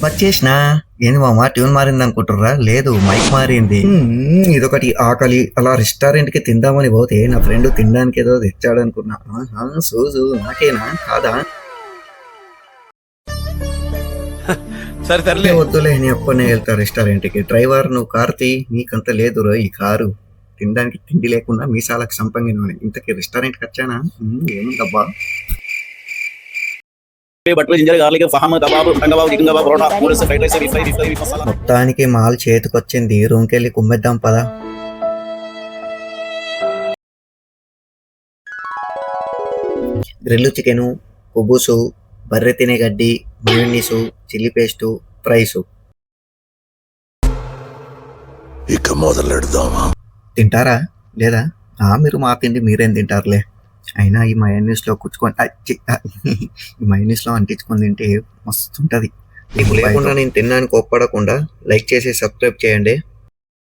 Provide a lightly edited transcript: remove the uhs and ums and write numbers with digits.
వచ్చేసినా. ఏంది మామ ట్యూన్ మారింది అనుకుంటుర్రా? లేదు, మైక్ మారింది. ఇదొకటి ఆకలి. అలా రెస్టారెంట్ కి తిందామని పోతే నా ఫ్రెండ్ తినడానికి ఏదో తెచ్చాడు అనుకున్నా. సూజు నాకేనా కాదా? సరే తరలే. వద్దులే, నీ ఒక్కనే వెళ్తా రెస్టారెంట్ కి. డ్రైవర్ నువ్వు కారు తీ. నీకంత లేదురో ఈ కారు. తినడానికి తిండి లేకుండా మీసాలకు సంపంగిన ఇంతకీ రెస్టారెంట్ కి వచ్చానా? ఏముందబ్బా? మొత్తానికి మాల్ చేతికొచ్చింది. రూమ్కెళ్ళి కుమ్మేద్దాం పదా. గ్రిల్లు చికెను, కుబుసు, బర్రె తినే గడ్డి, మయోనీసు, చిల్లీ పేస్టు, ఫ్రైసు. ఇక మొదలెడదామా? తింటారా లేదా? మీరు మా తిండి మీరేం తింటారులే. అయినా ఈ మయోనీస్లో ఈ మయోనీస్లో అంటించుకొని తింటే మస్తు ఉంటుంది. మీకు లేకుండా నేను తిన్నాను కోప్పడకుండా లైక్ చేసి సబ్స్క్రైబ్ చేయండి.